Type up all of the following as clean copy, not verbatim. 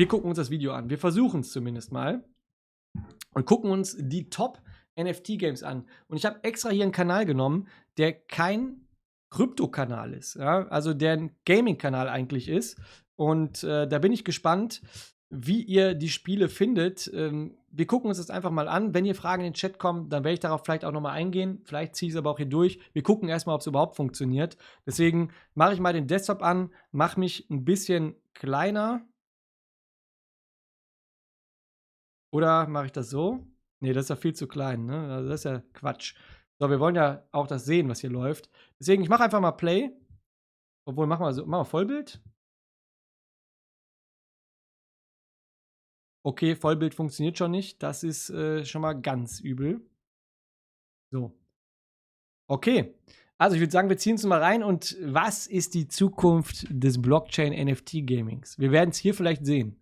Wir gucken uns das Video an. Wir versuchen es zumindest mal. Und gucken uns die Top-NFT-Games an. Und ich habe extra hier einen Kanal genommen, der kein Krypto-Kanal ist. Ja? Also der ein Gaming-Kanal eigentlich ist. Und da bin ich gespannt, wie ihr die Spiele findet. Wir gucken uns das einfach mal an. Wenn hier Fragen in den Chat kommen, dann werde ich darauf vielleicht auch nochmal eingehen. Vielleicht ziehe ich es aber auch hier durch. Wir gucken erstmal, ob es überhaupt funktioniert. Deswegen mache ich mal den Desktop an, mache mich ein bisschen kleiner. Oder mache ich das so? Nee, das ist ja viel zu klein, ne? Also das ist ja Quatsch. So, wir wollen ja auch das sehen, was hier läuft. Deswegen, ich mache einfach mal Play. Obwohl, machen wir Vollbild. Okay, Vollbild funktioniert schon nicht. Das ist schon mal ganz übel. So. Okay. Also, ich würde sagen, wir ziehen uns mal rein. Und was ist die Zukunft des Blockchain-NFT-Gamings? Wir werden es hier vielleicht sehen.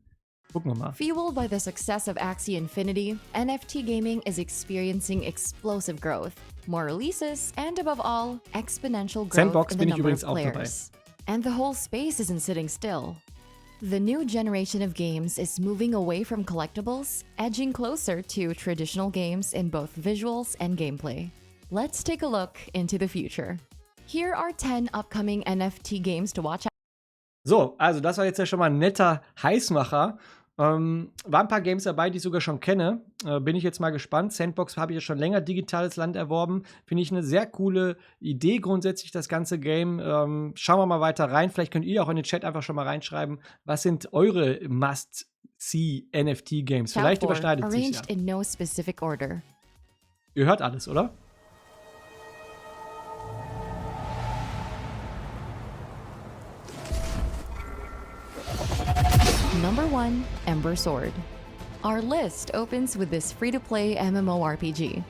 Gucken wir mal. Fueled by the success of Axie Infinity, NFT gaming is experiencing explosive growth, more releases, and above all, exponential growth Sandbox in the bin ich number übrigens of auch dabei. players. And the whole space isn't sitting still. The new generation of games is moving away from collectibles, edging closer to traditional games in both visuals and gameplay. Let's take a look into the future. Here are 10 upcoming NFT games to watch out. So, also das war jetzt ja schon mal ein netter Heißmacher. Waren ein paar Games dabei, die ich sogar schon kenne. Bin ich jetzt mal gespannt. Sandbox habe ich ja schon länger digitales Land erworben. Finde ich eine sehr coole Idee grundsätzlich, das ganze Game. Schauen wir mal weiter rein. Vielleicht könnt ihr auch in den Chat einfach schon mal reinschreiben, was sind eure Must-See-NFT-Games? Vielleicht überschneidet es sich ja. Arranged in no specific order. Ihr hört alles, oder? Number 1, Ember Sword. Our list opens with this free-to-play MMORPG.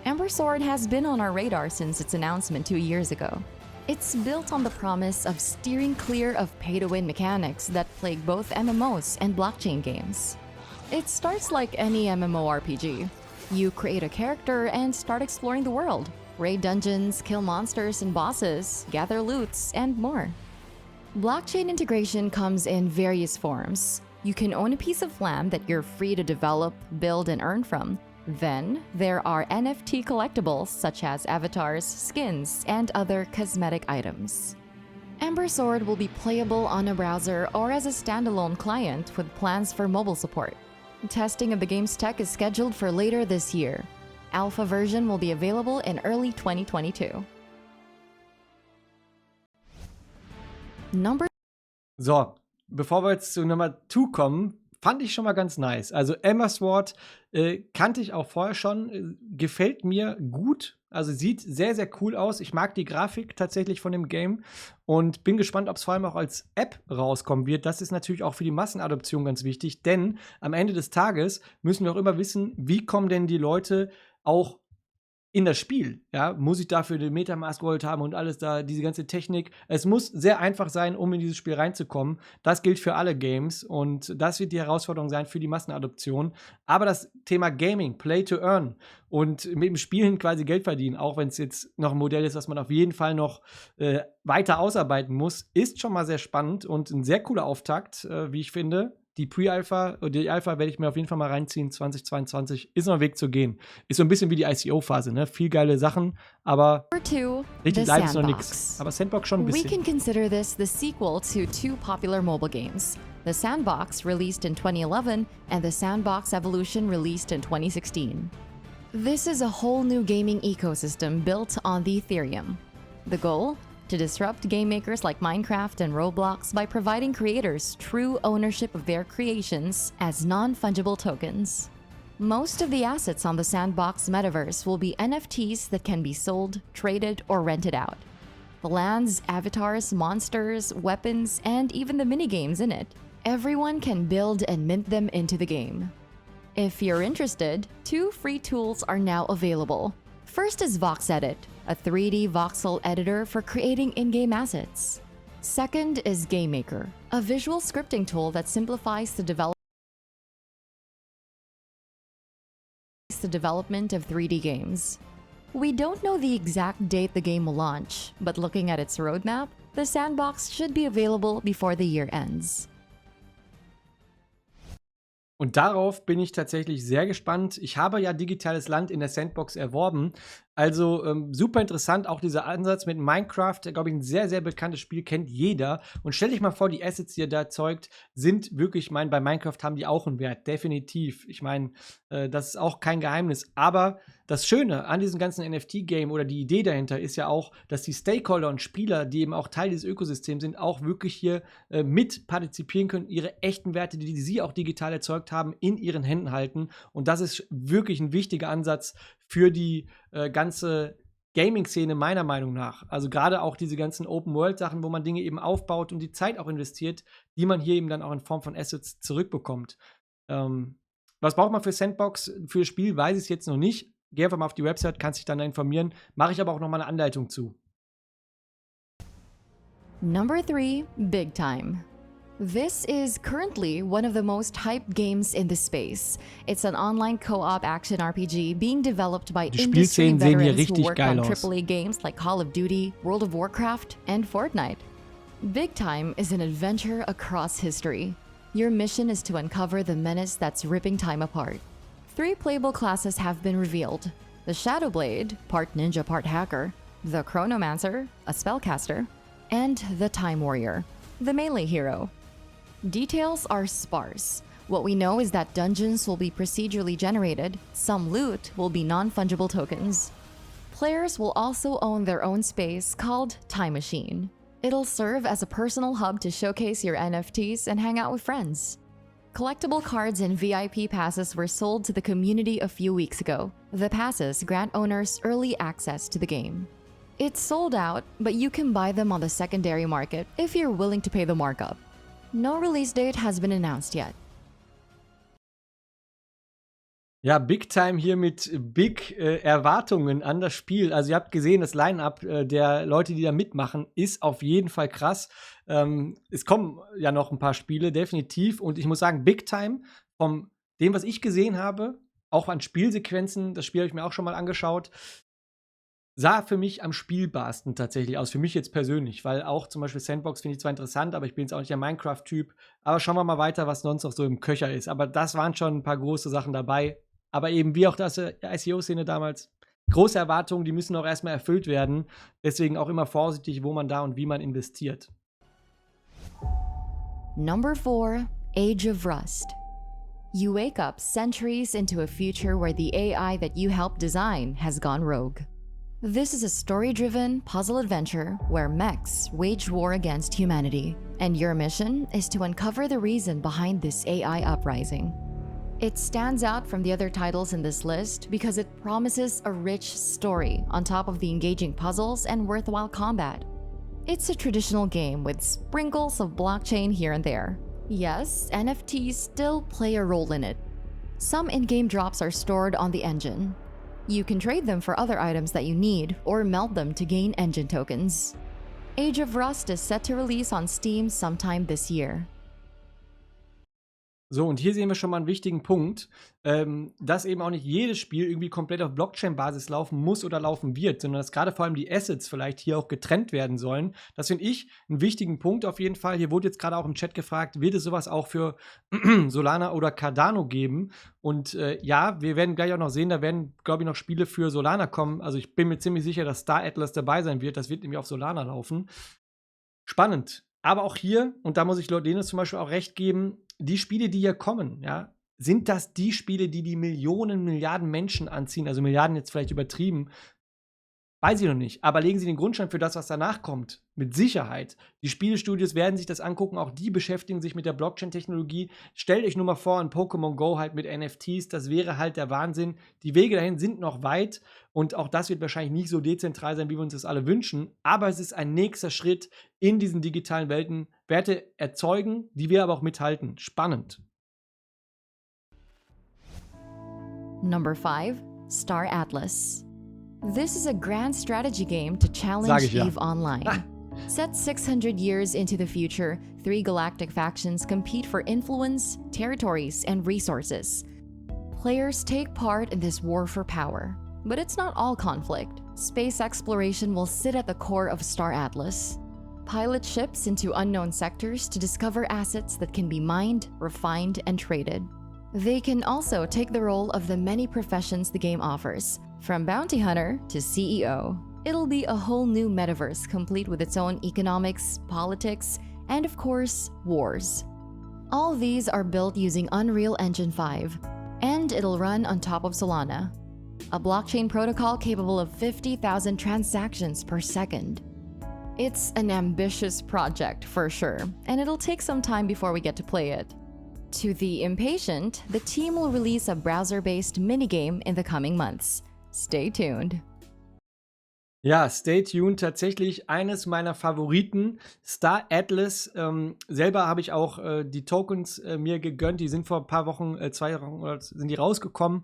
Ember Sword has been on our radar since its announcement 2 years ago. It's built on the promise of steering clear of pay-to-win mechanics that plague both MMOs and blockchain games. It starts like any MMORPG. You create a character and start exploring the world, raid dungeons, kill monsters and bosses, gather loots, and more. Blockchain integration comes in various forms. You can own a piece of land that you're free to develop, build, and earn from. Then, there are NFT collectibles such as avatars, skins, and other cosmetic items. Ember Sword will be playable on a browser or as a standalone client with plans for mobile support. Testing of the game's tech is scheduled for later this year. Alpha version will be available in early 2022. So, bevor wir jetzt zu Nummer 2 kommen, fand ich schon mal ganz nice. Also Ember Sword kannte ich auch vorher schon, gefällt mir gut. Also sieht sehr, sehr cool aus. Ich mag die Grafik tatsächlich von dem Game und bin gespannt, ob es vor allem auch als App rauskommen wird. Das ist natürlich auch für die Massenadoption ganz wichtig, denn am Ende des Tages müssen wir auch immer wissen, wie kommen denn die Leute auch in das Spiel, ja, muss ich dafür den Metamask Wallet haben und alles da, diese ganze Technik. Es muss sehr einfach sein, um in dieses Spiel reinzukommen. Das gilt für alle Games und das wird die Herausforderung sein für die Massenadoption. Aber das Thema Gaming, Play to Earn und mit dem Spielen quasi Geld verdienen, auch wenn es jetzt noch ein Modell ist, was man auf jeden Fall noch weiter ausarbeiten muss, ist schon mal sehr spannend und ein sehr cooler Auftakt, wie ich finde. Die Pre-Alpha, die Alpha werde ich mir auf jeden Fall mal reinziehen. 2022 ist noch ein Weg zu gehen. Ist so ein bisschen wie die ICO-Phase, ne? Viel geile Sachen, aber richtig live ist noch nichts. Aber Sandbox schon ein bisschen. We can consider this the sequel to 2 popular mobile games. The Sandbox, released in 2011, and the Sandbox Evolution, released in 2016. This is a whole new gaming ecosystem built on the Ethereum. The goal? To disrupt game makers like Minecraft and Roblox by providing creators true ownership of their creations as non-fungible tokens. Most of the assets on the Sandbox metaverse will be NFTs that can be sold, traded, or rented out. The lands, avatars, monsters, weapons, and even the minigames in it. Everyone can build and mint them into the game. If you're interested, 2 free tools are now available. First is VoxEdit, a 3D voxel editor for creating in-game assets. Second is GameMaker, a visual scripting tool that simplifies the development of 3D games. We don't know the exact date the game will launch, but looking at its roadmap, the Sandbox should be available before the year ends. Und darauf bin ich tatsächlich sehr gespannt. Ich habe ja digitales Land in der Sandbox erworben. Also super interessant, auch dieser Ansatz mit Minecraft, glaube ich, ein sehr, sehr bekanntes Spiel, kennt jeder. Und stell dich mal vor, die Assets, die ihr da erzeugt, sind wirklich, ich meine, bei Minecraft haben die auch einen Wert, definitiv. Ich meine, das ist auch kein Geheimnis. Aber das Schöne an diesem ganzen NFT-Game oder die Idee dahinter ist ja auch, dass die Stakeholder und Spieler, die eben auch Teil dieses Ökosystems sind, auch wirklich hier mit partizipieren können, ihre echten Werte, die sie auch digital erzeugt haben, in ihren Händen halten. Und das ist wirklich ein wichtiger Ansatz für die ganze Gaming-Szene meiner Meinung nach. Also gerade auch diese ganzen Open-World-Sachen, wo man Dinge eben aufbaut und die Zeit auch investiert, die man hier eben dann auch in Form von Assets zurückbekommt. Was braucht man für Sandbox? Für das Spiel weiß ich es jetzt noch nicht. Geh einfach mal auf die Website, kannst dich dann informieren. Mache ich aber auch noch mal eine Anleitung zu. Number 3, Big Time. This is currently one of the most hyped games in the space. It's an online co-op action RPG being developed by Die industry Spielszenen sehen hier veterans who richtig worked geil on aus. AAA games like Call of Duty, World of Warcraft, and Fortnite. Big Time is an adventure across history. Your mission is to uncover the menace that's ripping time apart. 3 playable classes have been revealed. The Shadowblade, part ninja, part hacker, the Chronomancer, a spellcaster, and the Time Warrior, the melee hero. Details are sparse. What we know is that dungeons will be procedurally generated, some loot will be non-fungible tokens. Players will also own their own space called Time Machine. It'll serve as a personal hub to showcase your NFTs and hang out with friends. Collectible cards and VIP passes were sold to the community a few weeks ago. The passes grant owners early access to the game. It's sold out, but you can buy them on the secondary market if you're willing to pay the markup. No release date has been announced yet. Ja, Big Time hier mit Big Erwartungen an das Spiel. Also ihr habt gesehen, das Line-Up der Leute, die da mitmachen, ist auf jeden Fall krass. Es kommen ja noch ein paar Spiele, definitiv. Und ich muss sagen, Big Time, von dem, was ich gesehen habe, auch an Spielsequenzen, das Spiel habe ich mir auch schon mal angeschaut, sah für mich am spielbarsten tatsächlich aus, für mich jetzt persönlich, weil auch zum Beispiel Sandbox finde ich zwar interessant, aber ich bin jetzt auch nicht der Minecraft-Typ. Aber schauen wir mal weiter, was sonst noch so im Köcher ist. Aber das waren schon ein paar große Sachen dabei. Aber eben wie auch das ICO-Szene damals, große Erwartungen, die müssen auch erstmal erfüllt werden. Deswegen auch immer vorsichtig, wo man da und wie man investiert. Number 4, Age of Rust. You wake up centuries into a future where the AI that you helped design has gone rogue. This is a story-driven puzzle adventure where mechs wage war against humanity, and your mission is to uncover the reason behind this AI uprising. It stands out from the other titles in this list because it promises a rich story on top of the engaging puzzles and worthwhile combat. It's a traditional game with sprinkles of blockchain here and there. Yes, NFTs still play a role in it. Some in-game drops are stored on the engine. You can trade them for other items that you need or melt them to gain engine tokens. Age of Rust is set to release on Steam sometime this year. So, und hier sehen wir schon mal einen wichtigen Punkt, dass eben auch nicht jedes Spiel irgendwie komplett auf Blockchain-Basis laufen muss oder laufen wird, sondern dass gerade vor allem die Assets vielleicht hier auch getrennt werden sollen. Das finde ich einen wichtigen Punkt auf jeden Fall. Hier wurde jetzt gerade auch im Chat gefragt, wird es sowas auch für Solana oder Cardano geben? Und ja, wir werden gleich auch noch sehen, da werden, glaube ich, noch Spiele für Solana kommen. Also ich bin mir ziemlich sicher, dass Star Atlas dabei sein wird. Das wird nämlich auf Solana laufen. Spannend. Aber auch hier, und da muss ich Lord Dennis zum Beispiel auch recht geben, die Spiele, die hier kommen, ja, sind das die Spiele, die Millionen, Milliarden Menschen anziehen? Also Milliarden jetzt vielleicht übertrieben. Weiß ich noch nicht. Aber legen Sie den Grundstein für das, was danach kommt. Mit Sicherheit. Die Spielestudios werden sich das angucken. Auch die beschäftigen sich mit der Blockchain-Technologie. Stellt euch nur mal vor, ein Pokémon Go halt mit NFTs. Das wäre halt der Wahnsinn. Die Wege dahin sind noch weit. Und auch das wird wahrscheinlich nicht so dezentral sein, wie wir uns das alle wünschen. Aber es ist ein nächster Schritt in diesen digitalen Welten. Werte erzeugen, die wir aber auch mithalten. Spannend. Number 5, Star Atlas. This is a grand strategy game to challenge EVE Online. Set 600 years into the future, 3 galactic factions compete for influence, territories, and resources. Players take part in this war for power. But it's not all conflict. Space exploration will sit at the core of Star Atlas. Pilot ships into unknown sectors to discover assets that can be mined, refined, and traded. They can also take the role of the many professions the game offers, from bounty hunter to CEO. It'll be a whole new metaverse complete with its own economics, politics, and of course, wars. All these are built using Unreal Engine 5, and it'll run on top of Solana, a blockchain protocol capable of 50,000 transactions per second. It's an ambitious project for sure, and it'll take some time before we get to play it. To the impatient, the team will release a browser-based minigame in the coming months. Stay tuned. Ja, stay tuned. Tatsächlich eines meiner Favoriten, Star Atlas. Selber habe ich auch die Tokens mir gegönnt. Die sind vor ein paar Wochen, 2 Wochen, oder sind die rausgekommen.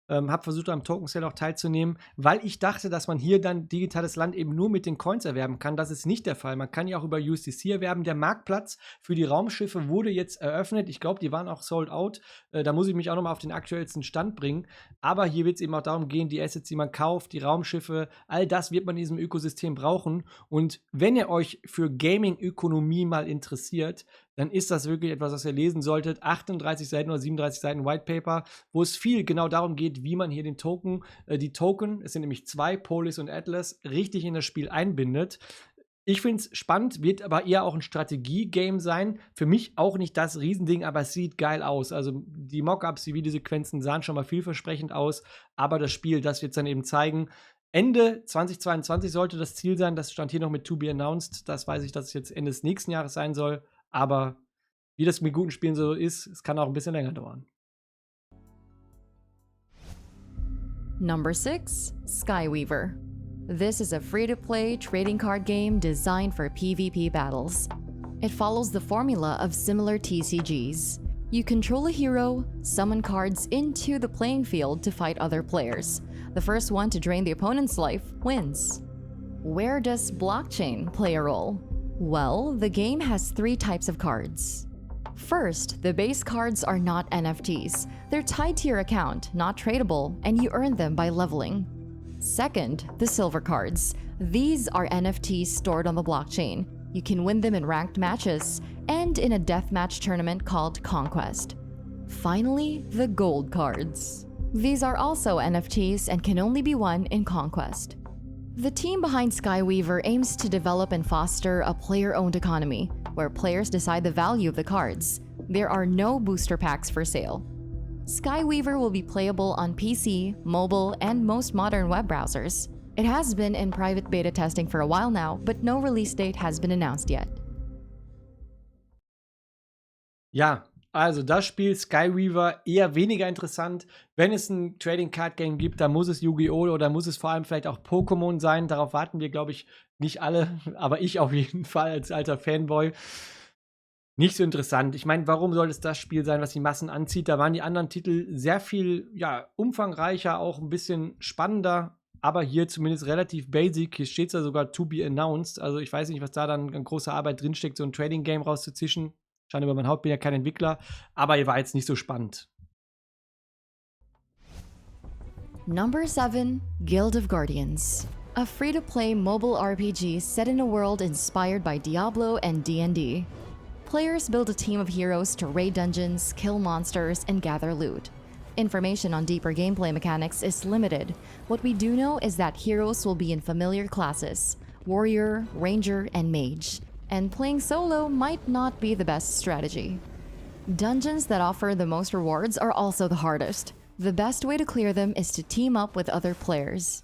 Habe versucht, am Token Sale auch teilzunehmen, weil ich dachte, dass man hier dann digitales Land eben nur mit den Coins erwerben kann. Das ist nicht der Fall. Man kann ja auch über USDC erwerben. Der Marktplatz für die Raumschiffe wurde jetzt eröffnet. Ich glaube, die waren auch sold out. Da muss ich mich auch nochmal auf den aktuellsten Stand bringen. Aber hier wird es eben auch darum gehen, die Assets, die man kauft, die Raumschiffe, all das wird man in diesem Ökosystem brauchen. Und wenn ihr euch für Gaming-Ökonomie mal interessiert, dann ist das wirklich etwas, was ihr lesen solltet. 38 Seiten oder 37 Seiten White Paper, wo es viel genau darum geht, wie man hier die Token, es sind nämlich 2, Polis und Atlas, richtig in das Spiel einbindet. Ich finde es spannend, wird aber eher auch ein Strategie-Game sein. Für mich auch nicht das Riesending, aber es sieht geil aus. Also die Mockups, die Videosequenzen sahen schon mal vielversprechend aus, aber das Spiel, das wird es dann eben zeigen. Ende 2022 sollte das Ziel sein. Das stand hier noch mit To Be Announced. Das weiß ich, dass es jetzt Ende des nächsten Jahres sein soll. Aber wie das mit guten Spielen so ist, es kann auch ein bisschen länger dauern. Number 6, Skyweaver. This is a free-to-play trading card game designed for PvP battles. It follows the formula of similar TCGs. You control a hero, summon cards into the playing field to fight other players. The first one to drain the opponent's life wins. Where does blockchain play a role? Well, the game has 3 types of cards. First, the base cards are not NFTs. They're tied to your account, not tradable, and you earn them by leveling. Second, the silver cards. These are NFTs stored on the blockchain. You can win them in ranked matches and in a deathmatch tournament called Conquest. Finally, the gold cards. These are also NFTs and can only be won in Conquest. The team behind Skyweaver aims to develop and foster a player-owned economy, where players decide the value of the cards. There are no booster packs for sale. Skyweaver will be playable on PC, mobile, and most modern web browsers. It has been in private beta testing for a while now, but no release date has been announced yet. Ja, also das Spiel Skyweaver eher weniger interessant. Wenn es ein Trading Card Game gibt, dann muss es Yu-Gi-Oh! Oder muss es vor allem vielleicht auch Pokémon sein. Darauf warten wir, glaube ich, nicht alle, aber ich auf jeden Fall als alter Fanboy. Nicht so interessant. Ich meine, warum soll es das Spiel sein, was die Massen anzieht? Da waren die anderen Titel sehr viel umfangreicher, auch ein bisschen spannender. Aber hier zumindest relativ basic. Hier steht es ja sogar To Be Announced. Also ich weiß nicht, was da dann an großer Arbeit drinsteckt, so ein Trading-Game rauszuzischen. Scheint über mein Haupt, bin ja kein Entwickler. Aber hier war jetzt nicht so spannend. Number 7, Guild of Guardians. A free-to-play mobile RPG set in a world inspired by Diablo and D&D. Players build a team of heroes to raid dungeons, kill monsters, and gather loot. Information on deeper gameplay mechanics is limited. What we do know is that heroes will be in familiar classes: warrior, ranger, and mage. And playing solo might not be the best strategy. Dungeons that offer the most rewards are also the hardest. The best way to clear them is to team up with other players.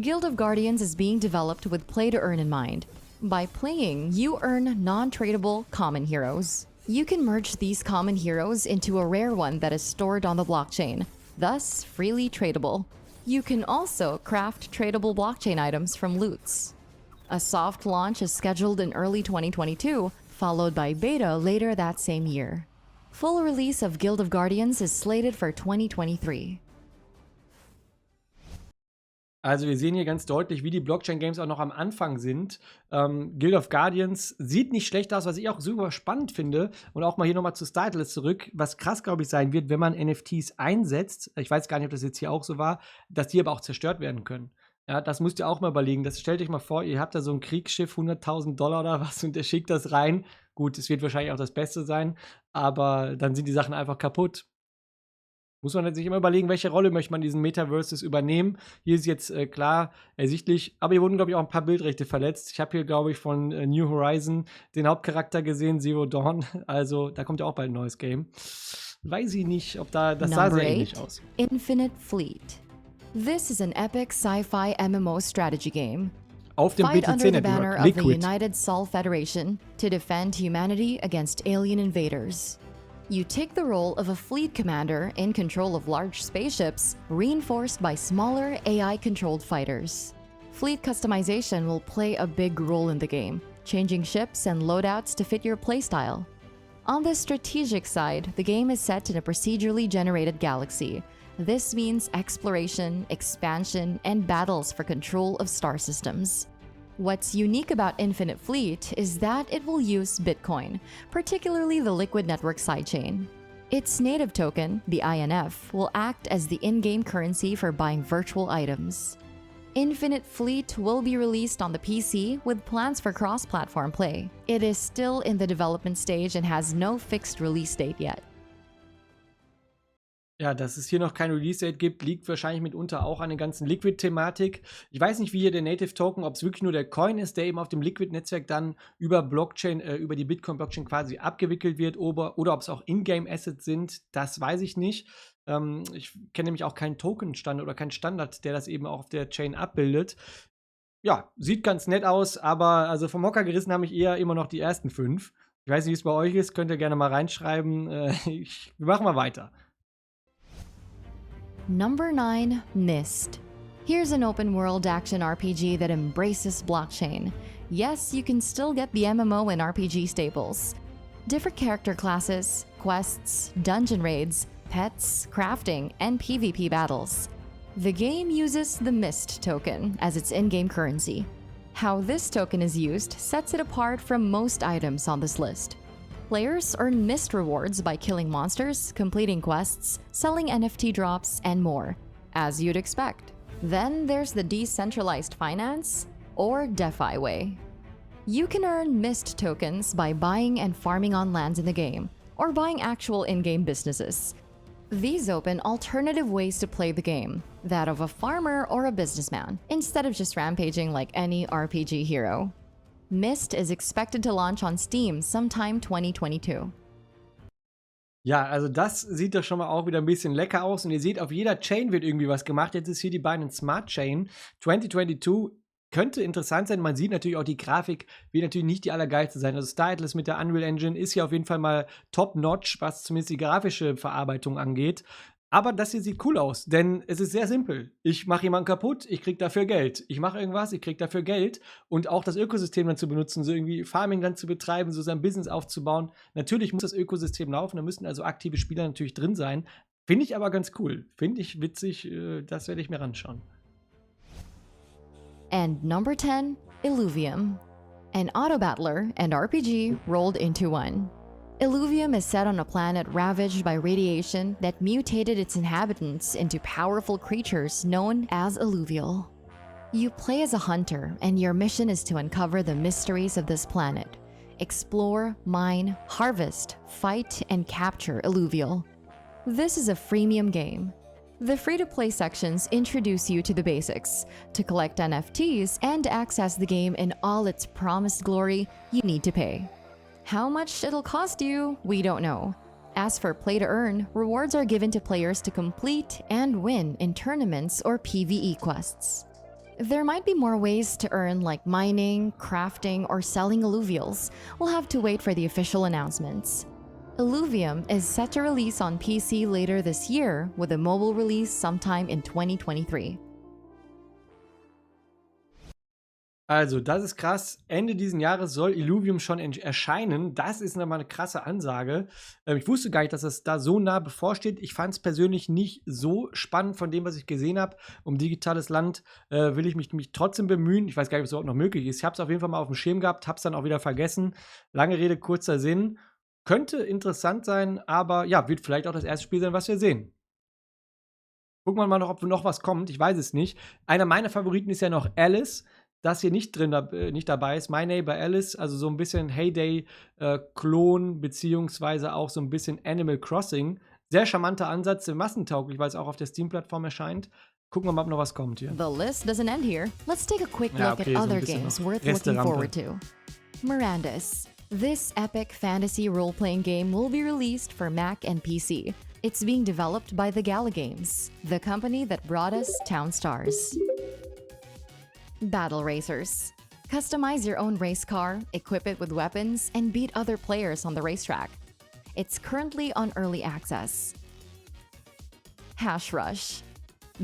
Guild of Guardians is being developed with play to earn in mind. By playing, you earn non-tradable common heroes. You can merge these common heroes into a rare one that is stored on the blockchain, thus freely tradable. You can also craft tradable blockchain items from loots. A soft launch is scheduled in early 2022, followed by beta later that same year. Full release of Guild of Guardians is slated for 2023. Also wir sehen hier ganz deutlich, wie die Blockchain-Games auch noch am Anfang sind. Guild of Guardians sieht nicht schlecht aus, was ich auch super spannend finde. Und auch mal hier nochmal zu Star Atlas zurück. Was krass, glaube ich, sein wird, wenn man NFTs einsetzt, ich weiß gar nicht, ob das jetzt hier auch so war, dass die aber auch zerstört werden können. Ja, das müsst ihr auch mal überlegen. Das stellt euch mal vor, ihr habt da so ein Kriegsschiff, $100.000 oder was, und der schickt das rein. Gut, es wird wahrscheinlich auch das Beste sein, aber dann sind die Sachen einfach kaputt. Muss man sich immer überlegen, welche Rolle möchte man in diesen Metaverses übernehmen. Hier ist jetzt klar ersichtlich, aber hier wurden, glaube ich, auch ein paar Bildrechte verletzt. Ich habe hier, glaube ich, von New Horizon den Hauptcharakter gesehen, Zero Dawn. Also da kommt ja auch bald ein neues Game. Weiß ich nicht, ob das sah sehr ähnlich aus. Infinite Fleet. This is an epic sci-fi MMO strategy game. Auf dem Fight under the banner BTC-Network, of the Liquid. United Sol Federation to defend humanity against alien invaders. You take the role of a fleet commander in control of large spaceships, reinforced by smaller AI-controlled fighters. Fleet customization will play a big role in the game, changing ships and loadouts to fit your playstyle. On the strategic side, the game is set in a procedurally generated galaxy. This means exploration, expansion, and battles for control of star systems. What's unique about Infinite Fleet is that it will use Bitcoin, particularly the Liquid Network sidechain. Its native token, the INF, will act as the in-game currency for buying virtual items. Infinite Fleet will be released on the PC with plans for cross-platform play. It is still in the development stage and has no fixed release date yet. Ja, dass es hier noch kein Release-Date gibt, liegt wahrscheinlich mitunter auch an der ganzen Liquid-Thematik. Ich weiß nicht, wie hier der Native-Token, ob es wirklich nur der Coin ist, der eben auf dem Liquid-Netzwerk dann über Blockchain, über die Bitcoin-Blockchain quasi abgewickelt wird, oder ob es auch Ingame-Assets sind, das weiß ich nicht. Ich kenne nämlich auch keinen Token-Standard oder keinen Standard, der das eben auch auf der Chain abbildet. Ja, sieht ganz nett aus, aber also vom Hocker gerissen haben mich eher immer noch die ersten 5. Ich weiß nicht, wie es bei euch ist, könnt ihr gerne mal reinschreiben. Wir machen mal weiter. Number 9, Myst. Here's an open-world action RPG that embraces blockchain. Yes, you can still get the MMO and RPG staples. Different character classes, quests, dungeon raids, pets, crafting, and PvP battles. The game uses the Myst token as its in-game currency. How this token is used sets it apart from most items on this list. Players earn Myst rewards by killing monsters, completing quests, selling NFT drops, and more, as you'd expect. Then there's the decentralized finance, or DeFi way. You can earn Myst tokens by buying and farming on lands in the game, or buying actual in-game businesses. These open alternative ways to play the game, that of a farmer or a businessman, instead of just rampaging like any RPG hero. Myst is expected to launch on Steam sometime 2022. Ja, also das sieht doch schon mal auch wieder ein bisschen lecker aus. Und ihr seht, auf jeder Chain wird irgendwie was gemacht. Jetzt ist hier die Binance Smart Chain 2022. Könnte interessant sein. Man sieht natürlich auch, die Grafik wird natürlich nicht die allergeilste sein. Also Star Atlas mit der Unreal Engine ist hier auf jeden Fall mal top-notch, was zumindest die grafische Verarbeitung angeht. Aber das hier sieht cool aus, denn es ist sehr simpel. Ich mache jemanden kaputt, ich krieg dafür Geld. Ich mache irgendwas, ich krieg dafür Geld. Und auch das Ökosystem dann zu benutzen, so irgendwie Farming dann zu betreiben, so sein Business aufzubauen. Natürlich muss das Ökosystem laufen, da müssen also aktive Spieler natürlich drin sein. Finde ich aber ganz cool. Finde ich witzig, das werde ich mir anschauen. And number 10, Illuvium. An auto-battler and RPG rolled into one. Illuvium is set on a planet ravaged by radiation that mutated its inhabitants into powerful creatures known as Illuvial. You play as a hunter, and your mission is to uncover the mysteries of this planet. Explore, mine, harvest, fight, and capture Illuvial. This is a freemium game. The free-to-play sections introduce you to the basics. To collect NFTs and access the game in all its promised glory, you need to pay. How much it'll cost you, we don't know. As for play to earn, rewards are given to players to complete and win in tournaments or PvE quests. There might be more ways to earn, like mining, crafting, or selling alluvials. We'll have to wait for the official announcements. Illuvium is set to release on PC later this year, with a mobile release sometime in 2023. Also, das ist krass. Ende diesen Jahres soll Illuvium schon erscheinen. Das ist nochmal eine krasse Ansage. Ich wusste gar nicht, dass das da so nah bevorsteht. Ich fand es persönlich nicht so spannend von dem, was ich gesehen habe. Um digitales Land will ich mich trotzdem bemühen. Ich weiß gar nicht, ob es überhaupt noch möglich ist. Ich habe es auf jeden Fall mal auf dem Schirm gehabt, habe es dann auch wieder vergessen. Lange Rede, kurzer Sinn. Könnte interessant sein, aber ja, wird vielleicht auch das erste Spiel sein, was wir sehen. Gucken wir mal noch, ob noch was kommt. Ich weiß es nicht. Einer meiner Favoriten ist ja noch Alice. Das hier nicht dabei ist, My Neighbor Alice, also so ein bisschen Heyday-Klon, beziehungsweise auch so ein bisschen Animal Crossing. Sehr charmanter Ansatz, massentauglich, weil es auch auf der Steam-Plattform erscheint. Gucken wir mal, ob noch was kommt hier. The list doesn't end here. Let's take a quick Ja, look okay, at so ein other bisschen games noch worth looking Resterampe. forward to. Mirandus. This epic fantasy role-playing game will be released for Mac and PC. It's being developed by the Gala Games, the company that brought us Town Stars. Battle Racers. Customize your own race car, equip it with weapons, and beat other players on the racetrack. It's currently on early access. Hash Rush.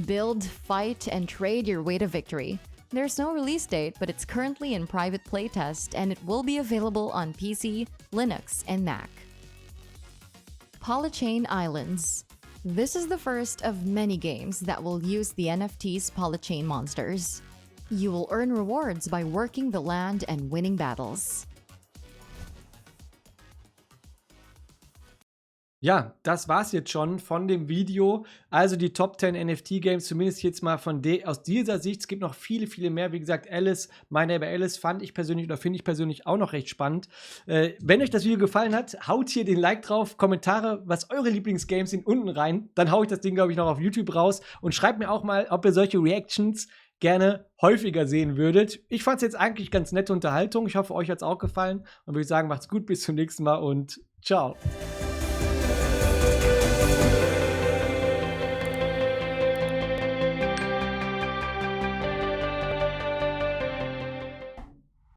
Build, fight, and trade your way to victory. There's no release date, but it's currently in private playtest and it will be available on PC, Linux, and Mac. Polychain Islands. This is the first of many games that will use the NFT's Polychain monsters. You will earn rewards by working the land and winning battles. Ja, das war's jetzt schon von dem Video. Also die Top 10 NFT-Games, zumindest jetzt mal aus dieser Sicht. Es gibt noch viele, viele mehr. Wie gesagt, Alice, Meine, Alice fand ich persönlich oder finde ich persönlich auch noch recht spannend. Wenn euch das Video gefallen hat, haut hier den Like drauf, Kommentare, was eure Lieblingsgames sind, unten rein. Dann hau ich das Ding, glaube ich, noch auf YouTube raus. Und schreibt mir auch mal, ob ihr solche Reactions gerne häufiger sehen würdet. Ich fand es jetzt eigentlich ganz nette Unterhaltung. Ich hoffe, euch hat es auch gefallen. Und würde sagen, macht's gut, bis zum nächsten Mal und ciao.